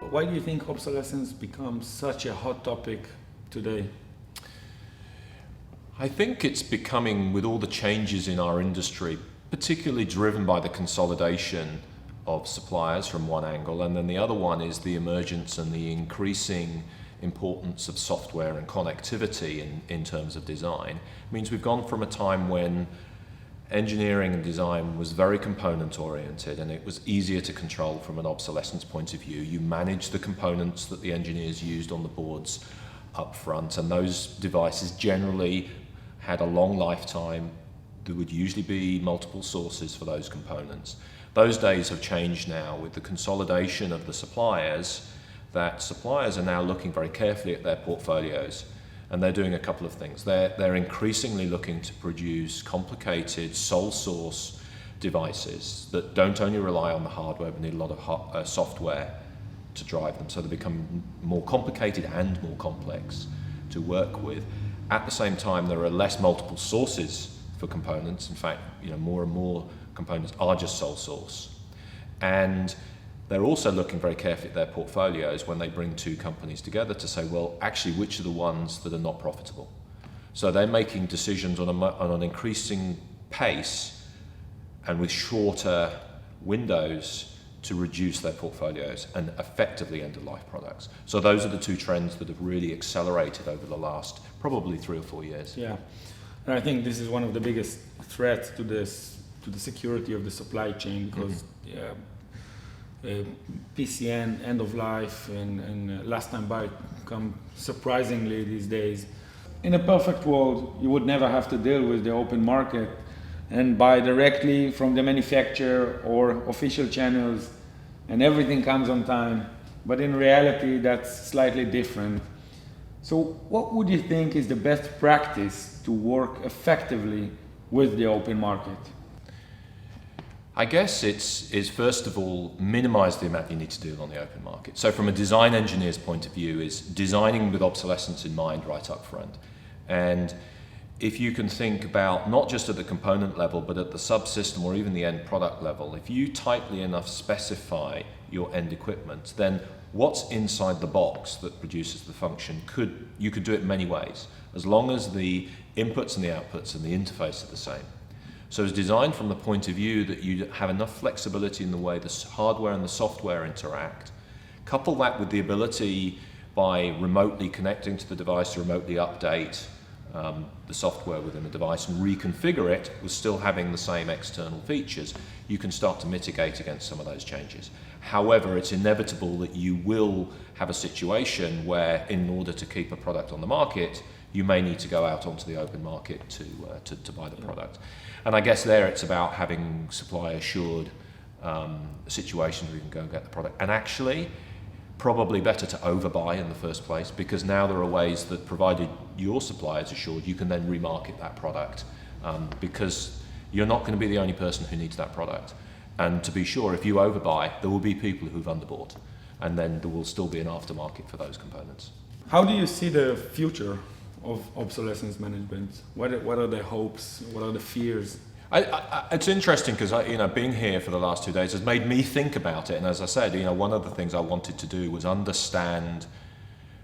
Why do you think obsolescence becomes such a hot topic today? I think it's becoming, with all the changes in our industry, particularly driven by the consolidation of suppliers from one angle, and then the other one is the emergence and the increasing importance of software and connectivity in terms of design. It means we've gone from a time when engineering and design was very component oriented and it was easier to control from an obsolescence point of view. You managed the components that the engineers used on the boards up front, and those devices generally had a long lifetime. There would usually be multiple sources for those components. Those days have changed now with the consolidation of the suppliers, that suppliers are now looking very carefully at their portfolios, and they're doing a couple of things. They're increasingly looking to produce complicated sole source devices that don't only rely on the hardware but need a lot of software to drive them, so they become more complicated and more complex to work with. At the same time, there are less multiple sources for components. In fact, more and more components are just sole source. And they're also looking very carefully at their portfolios when they bring two companies together to say, well, actually, which are the ones that are not profitable? So they're making decisions on an increasing pace and with shorter windows to reduce their portfolios and effectively end-of-life products. So those are the two trends that have really accelerated over the last probably 3 or 4 years. Yeah, and I think this is one of the biggest threats to the security of the supply chain, because PCN, end of life, and last time buy come surprisingly these days. In a perfect world, you would never have to deal with the open market and buy directly from the manufacturer or official channels, and everything comes on time. But in reality, that's slightly different. So what would you think is the best practice to work effectively with the open market? I guess it's first of all, minimize the amount you need to do on the open market. So from a design engineer's point of view, is designing with obsolescence in mind right up front. And if you can think about not just at the component level, but at the subsystem or even the end product level, if you tightly enough specify your end equipment, then what's inside the box that produces the function, you could do it many ways, as long as the inputs and the outputs and the interface are the same. So it's designed from the point of view that you have enough flexibility in the way the hardware and the software interact. Couple that with the ability by remotely connecting to the device to remotely update the software within the device and reconfigure it with still having the same external features, you can start to mitigate against some of those changes. However, it's inevitable that you will have a situation where, in order to keep a product on the market, you may need to go out onto the open market to buy the product. And I guess there it's about having supply assured situations where you can go and get the product. And actually, probably better to overbuy in the first place, because now there are ways that, provided your supply is assured, you can then remarket that product, because you're not going to be the only person who needs that product. And to be sure, if you overbuy, there will be people who've underbought, and then there will still be an aftermarket for those components. How do you see the future of obsolescence management? What are the hopes? What are the fears? It's interesting because being here for the last 2 days has made me think about it. And as I said, one of the things I wanted to do was understand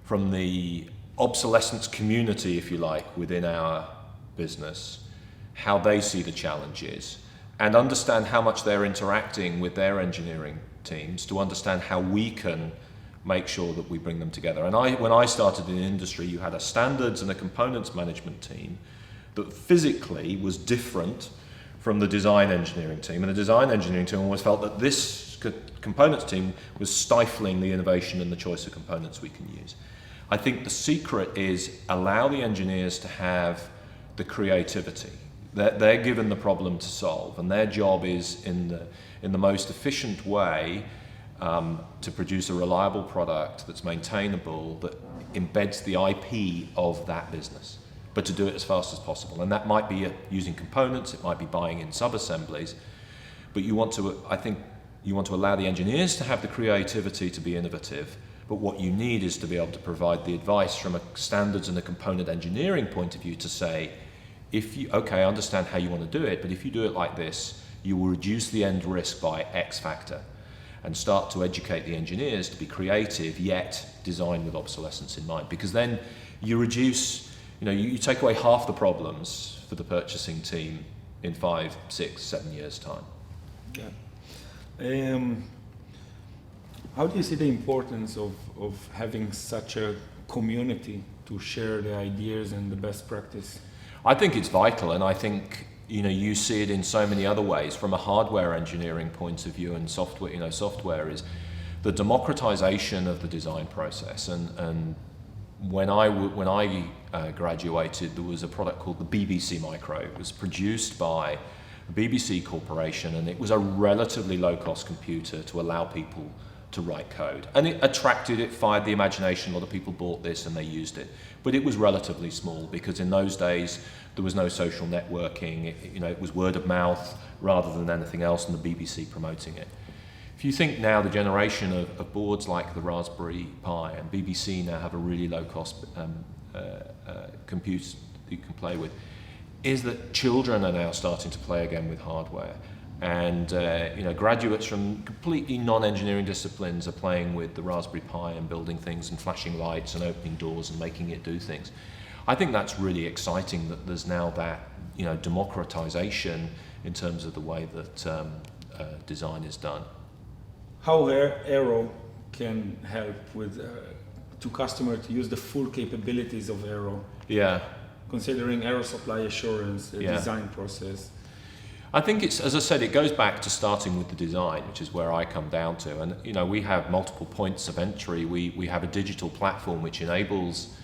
from the obsolescence community, if you like, within our business, how they see the challenges, and understand how much they're interacting with their engineering teams to understand how we can make sure that we bring them together. And when I started in the industry, you had a standards and a components management team that physically was different from the design engineering team. And the design engineering team always felt that this components team was stifling the innovation and the choice of components we can use. I think the secret is allow the engineers to have the creativity. They're given the problem to solve, and their job is in the most efficient way to produce a reliable product that's maintainable, that embeds the IP of that business, but to do it as fast as possible. And that might be using components, it might be buying in sub-assemblies, but you want to allow the engineers to have the creativity to be innovative, but what you need is to be able to provide the advice from a standards and a component engineering point of view to say, I understand how you want to do it, but if you do it like this, you will reduce the end risk by X factor and start to educate the engineers to be creative yet design with obsolescence in mind. Because then you reduce, you take away half the problems for the purchasing team in 5, 6, 7 years' time. Yeah. How do you see the importance of having such a community to share the ideas and the best practice? I think it's vital, and I think you see it in so many other ways. From a hardware engineering point of view, and software, software is the democratization of the design process. And when I graduated, there was a product called the BBC Micro. It was produced by the BBC Corporation, and it was a relatively low-cost computer to allow people to write code. And it fired the imagination. A lot of people bought this and they used it. But it was relatively small because in those days there was no social networking. It was word of mouth rather than anything else, and the BBC promoting it. If you think now the generation of boards like the Raspberry Pi, and BBC now have a really low-cost computer that you can play with, is that children are now starting to play again with hardware. And graduates from completely non-engineering disciplines are playing with the Raspberry Pi and building things and flashing lights and opening doors and making it do things. I think that's really exciting that there's now that democratization in terms of the way that design is done. How Aero can help with to customer to use the full capabilities of Aero? Yeah. Considering Aero supply assurance, the design process. I think it's, as I said, it goes back to starting with the design, which is where I come down to. And we have multiple points of entry. We have a digital platform which enables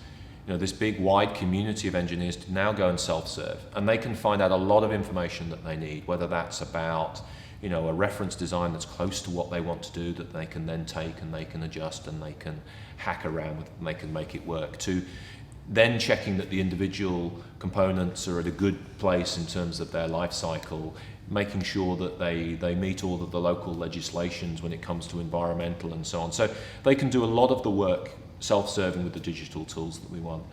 this big wide community of engineers to now go and self-serve, and they can find out a lot of information that they need, whether that's about a reference design that's close to what they want to do that they can then take and they can adjust and they can hack around with and they can make it work, to then checking that the individual components are at a good place in terms of their life cycle, making sure that they meet all of the local legislations when it comes to environmental and so on. So they can do a lot of the work self-serving with the digital tools that we want.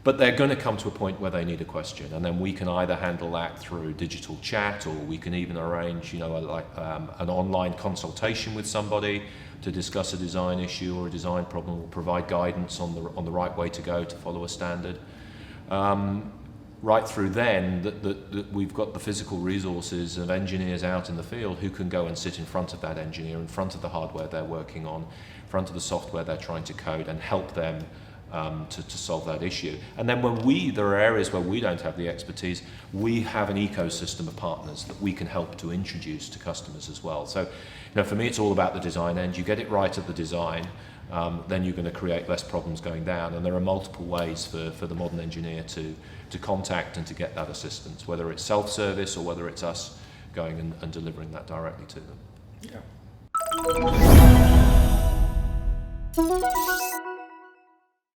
But they're going to come to a point where they need a question, and then we can either handle that through digital chat, or we can even arrange an online consultation with somebody to discuss a design issue or a design problem, or provide guidance on the right way to go to follow a standard. Right through then, that we've got the physical resources of engineers out in the field who can go and sit in front of that engineer, in front of the hardware they're working on, in front of the software they're trying to code, and help them to solve that issue. And then there are areas where we don't have the expertise, we have an ecosystem of partners that we can help to introduce to customers as well. So, for me, it's all about the design end. You get it right at the design, then you're going to create less problems going down. And there are multiple ways for the modern engineer to contact and to get that assistance, whether it's self-service or whether it's us going and delivering that directly to them. Yeah.